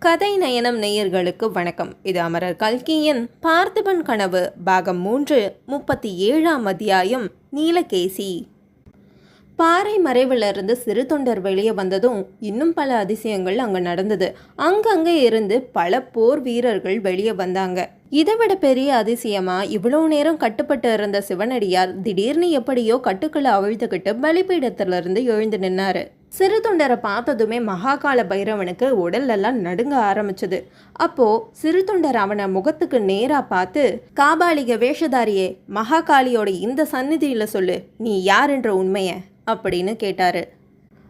கதை நயனம் நேயர்களுக்கு வணக்கம். இது அமரர் கல்கியின் பார்த்திபன் கனவு பாகம் 3 37ஆம் அத்தியாயம் நீலகேசி. பாறை மறைவிலிருந்து சிறு தொண்டர் வெளியே வந்ததும் இன்னும் பல அதிசயங்கள் அங்கே நடந்தது. அங்கங்கே இருந்து பல போர் வீரர்கள் வெளியே வந்தாங்க. இதை விட பெரிய அதிசயமா, இவ்வளோ நேரம் கட்டுப்பட்டு இருந்த சிவனடியார் திடீர்னு எப்படியோ கட்டுக்களை அவிழ்த்துக்கிட்டு பலிபீடத்திலிருந்து எழுந்து நின்னாரு. சிறு தொண்டரை பார்த்ததுமே மகாகால பைரவனுக்கு உடலெல்லாம் நடுங்க ஆரம்பிச்சது. அப்போ சிறு தொண்டர் அவனை முகத்துக்கு நேரா பார்த்து, காபாலிக வேஷதாரியே, மகாகாளியோட இந்த சந்நிதியில சொல்லு, நீ யாருன்ற உண்மைய அப்படின்னு கேட்டாரு.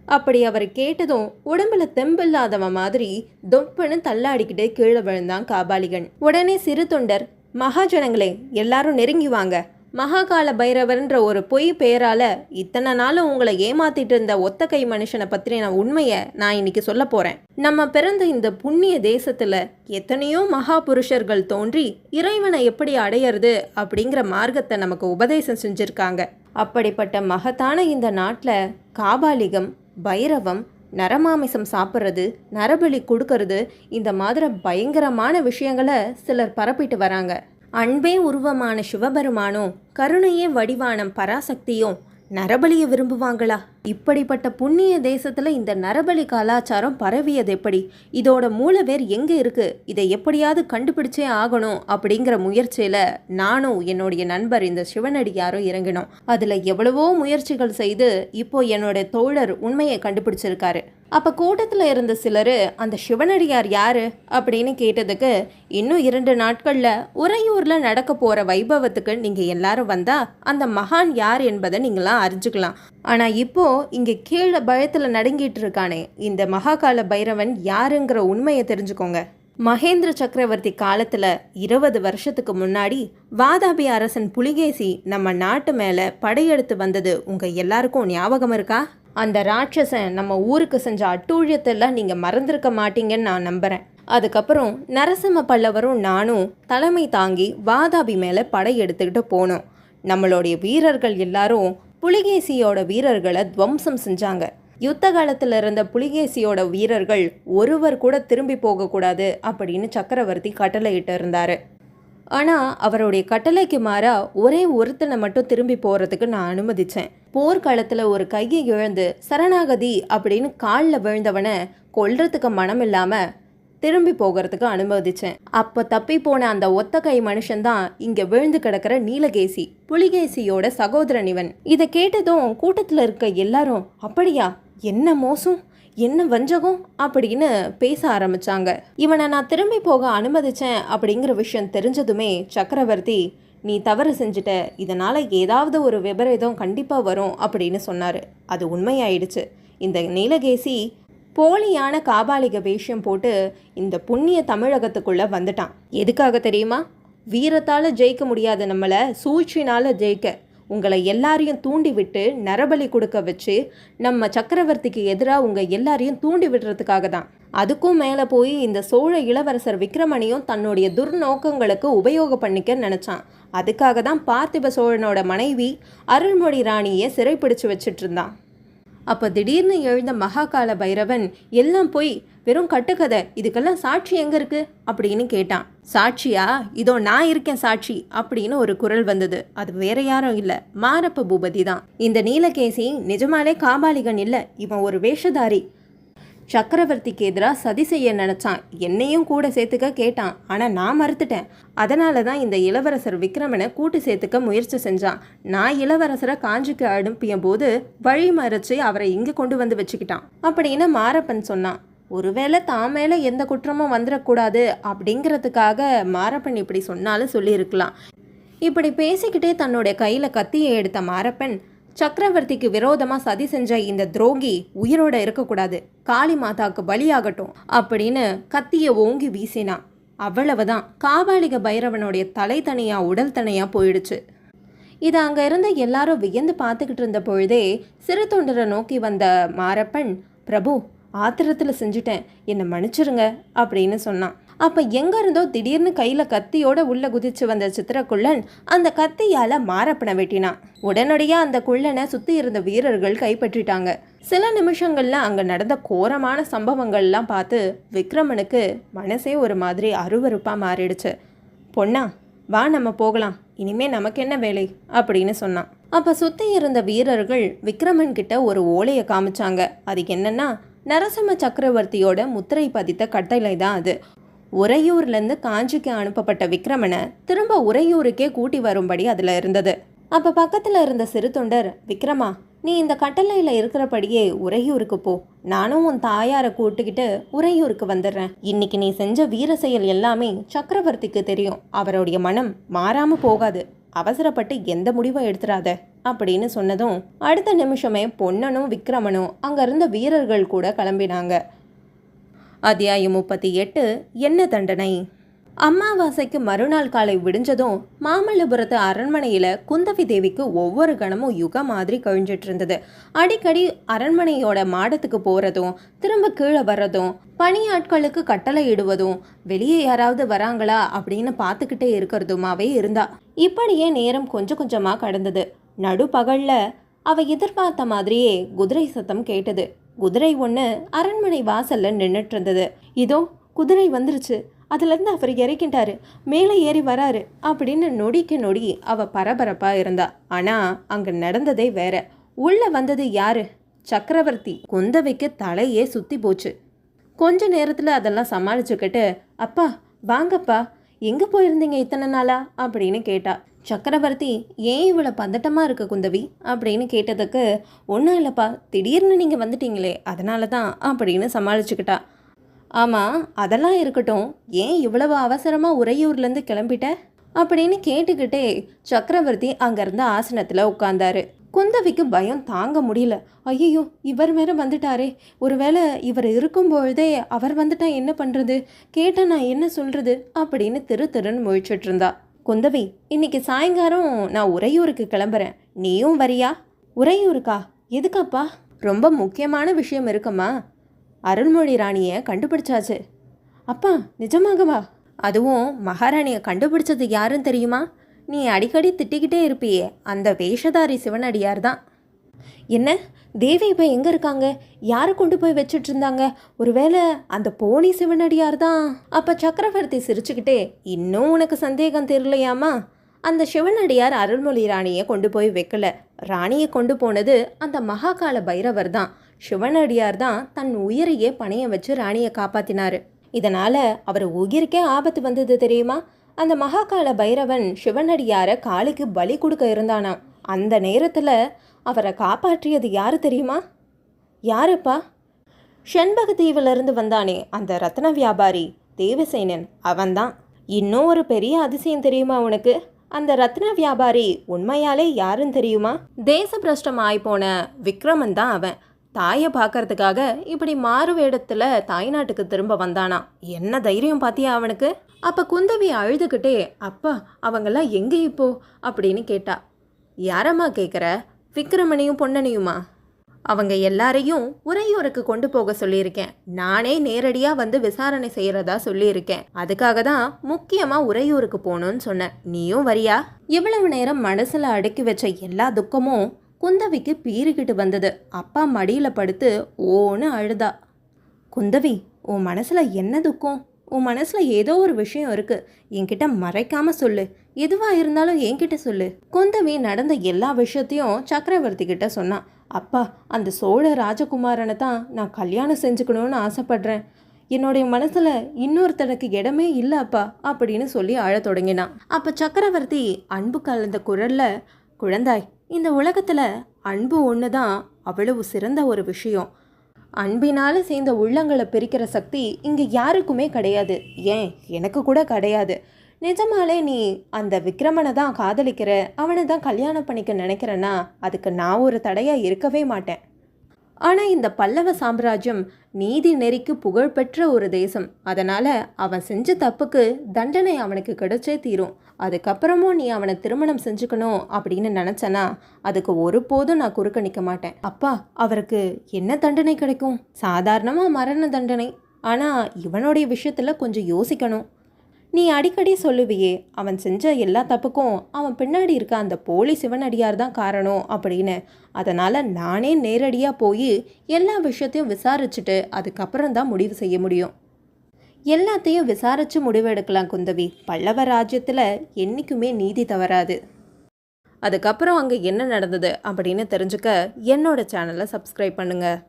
அப்படி அவர் கேட்டதும் உடம்புல தெம்பில்லாதவன் மாதிரி தொப்புன்னு தள்ளாடிக்கிட்டே கீழே விழுந்தான் காபாலிகன். உடனே சிறு தொண்டர், மகாஜனங்களே எல்லாரும் நெருங்கி வாங்க, மகாகால பைரவர்ன்ற ஒரு பொய் பெயரால இத்தனை நாளும் உங்களை ஏமாத்திட்டு இருந்த ஒத்த கை மனுஷனை பற்றின உண்மையை நான் இன்னைக்கு சொல்ல போறேன். நம்ம பிறந்த இந்த புண்ணிய தேசத்துல எத்தனையோ மகா புருஷர்கள் தோன்றி இறைவனை எப்படி அடையிறது அப்படிங்கிற மார்க்கத்தை நமக்கு உபதேசம் செஞ்சிருக்காங்க. அப்படிப்பட்ட மகத்தான இந்த நாட்டில் காபாலிகம், பைரவம், நரமாமிசம் சாப்பிட்றது, நரபலி கொடுக்கறது, இந்த மாதிரி பயங்கரமான விஷயங்களை சிலர் பரப்பிட்டு வராங்க. அன்பே உருவமான சிவபெருமானும் கருணையே வடிவான பராசக்தியும் நரபலியை விரும்புவாங்களா? இப்படிப்பட்ட புண்ணிய தேசத்துல இந்த நரபலி கலாச்சாரம் பரவியது எப்படி? இதோட மூலவேர் எங்க இருக்கு? இதை எப்படியாவது கண்டுபிடிச்சே ஆகணும் அப்படிங்கிற முயற்சியில நானும் என்னுடைய நண்பர் இந்த சிவனடியாரும் இறங்கினோம். அதுல எவ்வளவோ முயற்சிகள் செய்து இப்போ என்னோட தோழர் உண்மையை கண்டுபிடிச்சிருக்காரு. அப்ப கூட்டத்துல இருந்த சிலரு, அந்த சிவனடியார் யாரு அப்படின்னு கேட்டதுக்கு, இன்னும் 2 நாட்கள்ல உறையூர்ல நடக்க போற வைபவத்துக்கு நீங்க எல்லாரும் வந்தா அந்த மகான் யார் என்பதை நீங்களாம் அறிஞ்சுக்கலாம். ஆனா இப்போ இங்க கீழே பயத்துல நடுங்கிட்டு இருக்கானே இந்த மகாகால பைரவன் யாருங்கிற உண்மையை தெரிஞ்சுக்கோங்க. மகேந்திர சக்கரவர்த்தி காலத்துல 20 வருஷத்துக்கு முன்னாடி வாதாபி அரசன் புலிகேசி நம்ம நாட்டு மேல படையெடுத்து வந்தது உங்க எல்லாருக்கும் ஞாபகம் இருக்கா? அந்த ராட்சசன் நம்ம ஊருக்கு செஞ்ச அட்டூழியத்தெல்லாம் நீங்க மறந்திருக்க மாட்டீங்கன்னு நான் நம்புறேன். அதுக்கப்புறம் நரசிம்ம பல்லவரும் நானும் தலைமை தாங்கி வாதாபி மேல படையெடுத்துக்கிட்டு போனோம். நம்மளுடைய வீரர்கள் எல்லாரும் புலிகேசியோட வீரர்களை துவம்சம் செஞ்சாங்க. யுத்த காலத்தில் இருந்த புலிகேசியோட வீரர்கள் ஒருவர் கூட திரும்பி போகக்கூடாது அப்படின்னு சக்கரவர்த்தி கட்டளையிட்டு இருந்தாரு. ஆனால் அவருடைய கட்டளைக்கு மாறா ஒரே ஒருத்தனை மட்டும் திரும்பி போகிறதுக்கு நான் அனுமதித்தேன். போர்க்காலத்தில் ஒரு கையை இழந்து சரணாகதி அப்படின்னு காலில் விழுந்தவனை கொல்றதுக்கு மனம் இல்லாமல் திரும்பி போகிறதுக்கு அனுமதிச்சேன். அப்போ தப்பி போன அந்த ஒத்த கை மனுஷன்தான் இங்கே விழுந்து கிடக்கிற நீலகேசி, புலிகேசியோட சகோதரன் இவன். இதை கேட்டதும் கூட்டத்தில் இருக்க எல்லாரும், அப்படியா, என்ன மோசம், என்ன வஞ்சகம் அப்படின்னு பேச ஆரம்பிச்சாங்க. இவனை நான் திரும்பி போக அனுமதிச்சேன் அப்படிங்கிற விஷயம் தெரிஞ்சதுமே சக்கரவர்த்தி, நீ தவறு செஞ்சுட்ட, இதனால ஏதாவது ஒரு விபரீதம் கண்டிப்பா வரும் அப்படின்னு சொன்னாரு. அது உண்மையாயிடுச்சு. இந்த நீலகேசி போலியான காபாலிக வேஷம் போட்டு இந்த புண்ணிய தமிழகத்துக்குள்ள வந்துட்டான். எதுக்காக தெரியுமா? வீரத்தால ஜெயிக்க முடியாத நம்மளை சூழ்ச்சினால ஜெயிக்க, உங்களை எல்லாரையும் தூண்டி விட்டு நரபலி கொடுக்க வச்சு நம்ம சக்கரவர்த்திக்கு எதிராக உங்கள் எல்லாரையும் தூண்டி விடுறதுக்காக தான். அதுக்கும் மேலே போய் இந்த சோழ இளவரசர் விக்ரமணியும் தன்னுடைய துர்நோக்கங்களுக்கு உபயோகம் பண்ணிக்க நினச்சான். அதுக்காக தான் பார்த்திப சோழனோட மனைவி அருள்மொழி ராணியை சிறைப்பிடிச்சு வச்சுட்டு இருந்தான். அப்போ திடீர்னு எழுந்த மகாகால பைரவன், எல்லாம் போய் வெறும் கட்டுக்கதை, இதுக்கெல்லாம் சாட்சி எங்கே இருக்கு அப்படின்னு கேட்டான். சாட்சியா? இதோ நான் இருக்கேன் சாட்சி அப்படின்னு ஒரு குரல் வந்தது. அது வேற யாரும் இல்லை, மாரப்ப பூபதி தான். இந்த நீலகேசி நிஜமாலே காபாலிகன் இல்லை, இவன் ஒரு வேஷதாரி. சக்கரவர்த்திக்கு எதிராக சதி செய்ய நினச்சான். என்னையும் கூட சேர்த்துக்க கேட்டான். ஆனால் நான் மறுத்துட்டேன். அதனால தான் இந்த இளவரசர் விக்ரமனை கூட்டு சேர்த்துக்க முயற்சி செஞ்சான். நான் இளவரசரை காஞ்சிக்கு அனுப்பிய போது வழி மறைச்சு அவரை இங்கே கொண்டு வந்து வச்சுக்கிட்டான் அப்படின்னு மாரப்பன் சொன்னான். ஒருவேளை தான் மேலே எந்த குற்றமும் வந்துடக்கூடாது அப்படிங்கிறதுக்காக மாரப்பன் இப்படி சொன்னாலும் சொல்லியிருக்கலாம். இப்படி பேசிக்கிட்டே தன்னுடைய கையில் கத்தியை எடுத்த மாரப்பன், சக்கரவர்த்திக்கு விரோதமாக சதி செஞ்ச இந்த துரோகி உயிரோட இருக்கக்கூடாது, காளி மாதாவுக்கு பலியாகட்டும் அப்படின்னு கத்தியை ஓங்கி வீசினான். அவ்வளவுதான், காபாலிக பைரவனுடைய தலை தனியா உடல் தனியா போயிடுச்சு. இதை அங்கே இருந்த எல்லாரும் வியந்து பார்த்துக்கிட்டு இருந்த பொழுதே சிறு தொண்டரை நோக்கி வந்த மாரப்பன், பிரபு, ஆத்திரத்தில் செஞ்சுட்டேன், என்னை மன்னிச்சிருங்க அப்படின்னு சொன்னான். அப்போ எங்கே இருந்தோ திடீர்னு கையில் கத்தியோட உள்ள குதிச்சு வந்த சித்திரக்குள்ளன் அந்த கத்தியால் மாரப்பனை வெட்டினான். உடனடியாக அந்த குள்ளனை சுற்றி இருந்த வீரர்கள் கைப்பற்றிட்டாங்க. சில நிமிஷங்கள்ல அங்கே நடந்த கோரமான சம்பவங்கள்லாம் பார்த்து விக்ரமனுக்கு மனசே ஒரு மாதிரி அருவருப்பாக மாறிடுச்சு. பொண்ணா, வா நம்ம போகலாம், இனிமே நமக்கு என்ன வேலை அப்படின்னு சொன்னான். அப்போ சுற்றி இருந்த வீரர்கள் விக்ரமன் கிட்ட ஒரு ஓலையை காமிச்சாங்க. அது என்னன்னா, நரசிம்ம சக்கரவர்த்தியோட முத்திரை பதித்த கட்டளை தான் அது. உறையூர்லேருந்து காஞ்சிக்கு அனுப்பப்பட்ட விக்ரமனை திரும்ப உறையூருக்கே கூட்டி வரும்படி அதில் இருந்தது. அப்போ பக்கத்தில் இருந்த சிறு தொண்டர், விக்ரமா, நீ இந்த கட்டளையில் இருக்கிறபடியே உறையூருக்கு போ, நானும் உன் தாயாரை கூட்டுக்கிட்டு உறையூருக்கு வந்துடுறேன். இன்னைக்கு நீ செஞ்ச வீர செயல் எல்லாமே சக்கரவர்த்திக்கு தெரியும், அவருடைய மனம் மாறாம போகாது, அவசரப்பட்டு எந்த முடிவும் எடுத்துடாத அப்படின்னு சொன்னதும் அடுத்த நிமிஷமே பொன்னனும் விக்ரமனும் அங்கிருந்த வீரர்கள் கூட கிளம்பினாங்க. அத்தியாயம் 38. என்ன தண்டனை. அமாவாசைக்கு மறுநாள் காலை விடிஞ்சதும் மாமல்லபுரத்து அரண்மனையில் குந்தவி தேவிக்கு ஒவ்வொரு கணமும் யுகம் மாதிரி கழிஞ்சிட்டு இருந்தது. அடிக்கடி அரண்மனையோட மாடத்துக்கு போகிறதும் திரும்ப கீழே வர்றதும் பணியாட்களுக்கு கட்டளை இடுவதும் வெளியே யாராவது வராங்களா அப்படின்னு பார்த்துக்கிட்டே இருக்கிறதுமாவே இருந்தா. இப்படியே நேரம் கொஞ்சம் கொஞ்சமாக கடந்தது. நடுப்பகலில் அவ எதிர்பார்த்த மாதிரியே குதிரை சத்தம் கேட்டது. குதிரை ஒன்று அரண்மனை வாசலில் நின்றுட்டு இருந்தது. இதோ குதிரை வந்துருச்சு, அதுலேருந்து அவர் இறக்கிட்டாரு, மேலே ஏறி வராரு அப்படின்னு நொடிக்கு நொடி அவ பரபரப்பாக இருந்தா. ஆனால் அங்கே நடந்ததே வேற. உள்ளே வந்தது யாரு? சக்கரவர்த்தி. குந்தவைக்கு தலையே சுற்றி போச்சு. கொஞ்ச நேரத்தில் அதெல்லாம் சமாளிச்சுக்கிட்டு, அப்பா வாங்கப்பா, எங்கே போயிருந்தீங்க இத்தனை நாளா அப்படின்னு கேட்டா. சக்கரவர்த்தி, ஏன் இவ்வளோ பதட்டமாக இருக்க குந்தவி அப்படின்னு கேட்டதுக்கு, ஒன்றும் இல்லைப்பா, திடீர்னு நீங்கள் வந்துட்டீங்களே அதனால தான் அப்படின்னு சமாளிச்சுக்கிட்டா. ஆமாம், அதெல்லாம் இருக்கட்டும், ஏன் இவ்வளவு அவசரமாக உறையூர்லேருந்து கிளம்பிட்ட அப்படின்னு கேட்டுக்கிட்டே சக்கரவர்த்தி அங்கேருந்த ஆசனத்தில் உட்கார்ந்தாரு. குந்தவிக்கு பயம் தாங்க முடியல. ஐயோ, இவர் வேற வந்துட்டாரே, ஒருவேளை இவர் இருக்கும்பொழுதே அவர் வந்துட்டா என்ன பண்ணுறது, கேட்டால் நான் என்ன சொல்கிறது அப்படின்னு திருன்னு முழிச்சிட்டு இருந்தா. குந்தவி, இன்னைக்கு சாயங்காலம் நான் உறையூருக்கு கிளம்புறேன், நீயும் வரியா? உறையூருக்கா? எதுக்காப்பா? ரொம்ப முக்கியமான விஷயம் இருக்குமா, அருள்மொழி ராணியை கண்டுபிடிச்சாச்சு. அப்பா நிஜமாகவா? அதுவும் மகாராணியை கண்டுபிடிச்சது யாருன்னு தெரியுமா? நீ அடிக்கடி திட்டிக்கிட்டே இருப்பியே, அந்த வேஷதாரி சிவனடியார் தான். என்ன, தேவி இப்போ எங்கே இருக்காங்க? யாரை கொண்டு போய் வச்சுட்டு இருந்தாங்க? ஒருவேளை அந்த போனி சிவனடியார் தான்? அப்போ சக்கரவர்த்தி சிரிச்சுக்கிட்டே, இன்னும் உனக்கு சந்தேகம் தெரியலையாமா? அந்த சிவனடியார் அருள்மொழி ராணியை கொண்டு போய் வைக்கல, ராணியை கொண்டு போனது அந்த மகாகால பைரவர் தான். சிவனடியார் தான் தன் உயிரையே பணைய வச்சு ராணியை காப்பாத்தினாரு. இதனால அவர் உயிருக்கே ஆபத்து வந்தது தெரியுமா? அந்த மகாகால பைரவன் சிவனடியாரை காளிக்கு பலி கொடுக்க இருந்தானாம். அந்த நேரத்தில் அவரை காப்பாற்றியது யாரு தெரியுமா? யாருப்பா? செண்பகத்தீவிலிருந்து வந்தானே அந்த ரத்ன வியாபாரி தேவசேனன், அவன்தான். இன்னும் ஒரு பெரிய அதிசயம் தெரியுமா உனக்கு? அந்த ரத்ன வியாபாரி உண்மையாலே யாருன்னு தெரியுமா? தேசபிரஷ்டம் ஆய்போன விக்ரமன் தான் அவன். தாயை பார்க்கறதுக்காக இப்படி மாறு வேடத்தில் தாய்நாட்டுக்கு திரும்ப வந்தானா. என்ன தைரியம் பார்த்தியா அவனுக்கு? அப்போ குந்தவி அழுதுகிட்டே, அப்பா அவங்கெல்லாம் எங்கே இப்போ அப்படின்னு கேட்டா. யாரம்மா கேட்குற? விக்ரமனையும் பொன்னனையுமா? அவங்க எல்லாரையும் உறையூருக்கு கொண்டு போக சொல்லியிருக்கேன். நானே நேரடியாக வந்து விசாரணை செய்கிறதா சொல்லியிருக்கேன். அதுக்காக தான் முக்கியமாக உறையூருக்கு போகணுன்னு சொன்னேன். நீயும் வரியா? இவ்வளவு நேரம் மனசில் அடக்கி வச்ச எல்லா துக்கமும் குந்தவிக்கு பீறிக்கிட்டு வந்தது. அப்பா மடியில் படுத்து ஓன்னு அழுதா. குந்தவி, உன் மனசில் என்ன துக்கம்? உன் மனசில் ஏதோ ஒரு விஷயம் இருக்குது, என்கிட்ட மறைக்காம சொல்லு. எதுவாக இருந்தாலும் என்கிட்ட சொல்லு. குந்தவி நடந்த எல்லா விஷயத்தையும் சக்கரவர்த்தி கிட்ட சொன்னான். அப்பா, அந்த சோழ ராஜகுமாரனை தான் நான் கல்யாணம் செஞ்சுக்கணும்னு ஆசைப்படுறேன். என்னுடைய மனசில் இன்னொருத்தனுக்கு இடமே இல்லை அப்பா அப்படின்னு சொல்லி அழத் தொடங்கினான். அப்போ சக்கரவர்த்தி அன்பு கலந்த குரலில், குழந்தாய், இந்த உலகத்தில் அன்பு ஒன்று தான் அவ்வளவு சிறந்த ஒரு விஷயம். அன்பினால் சேர்ந்த உள்ளங்களை பிரிக்கிற சக்தி இங்கே யாருக்குமே கிடையாது. ஏன் எனக்கு கூட கிடையாது. நிஜமாலே நீ அந்த விக்ரமனை தான் காதலிக்கிற, அவனை தான் கல்யாணம் பண்ணிக்க நினைக்கிறேன்னா அதுக்கு நான் ஒரு தடையாக இருக்கவே மாட்டேன். ஆனால் இந்த பல்லவ சாம்ராஜ்யம் நீதி நெறிக்கு புகழ்பெற்ற ஒரு தேசம். அதனால் அவன் செஞ்ச தப்புக்கு தண்டனை அவனுக்கு கிடைச்சே தீரும். அதுக்கப்புறமும் நீ அவனை திருமணம் செஞ்சுக்கணும் அப்படின்னு நினச்சனா அதுக்கு ஒருபோதும் நான் குறுக்க நிற்க மாட்டேன். அப்பா, அவருக்கு என்ன தண்டனை கிடைக்கும்? சாதாரணமாக மரண தண்டனை. ஆனால் இவனுடைய விஷயத்தில் கொஞ்சம் யோசிக்கணும். நீ அடிக்கடி சொல்லுவியே அவன் செஞ்ச எல்லா தப்புக்கும் அவன் பின்னாடி இருக்க அந்த போலி சிவனடியார் தான் காரணம் அப்படின்னு. அதனால் நானே நேரடியாக போய் எல்லா விஷயத்தையும் விசாரிச்சுட்டு அதுக்கப்புறம் தான் முடிவு செய்ய முடியும். எல்லாத்தையும் விசாரித்து முடிவெடுக்கலாம் குந்தவி. பல்லவ ராஜ்யத்தில் என்றைக்குமே நீதி தவறாது. அதுக்கப்புறம் அங்கே என்ன நடந்தது அப்படின்னு தெரிஞ்சுக்க என்னோட சேனலை சப்ஸ்கிரைப் பண்ணுங்கள்.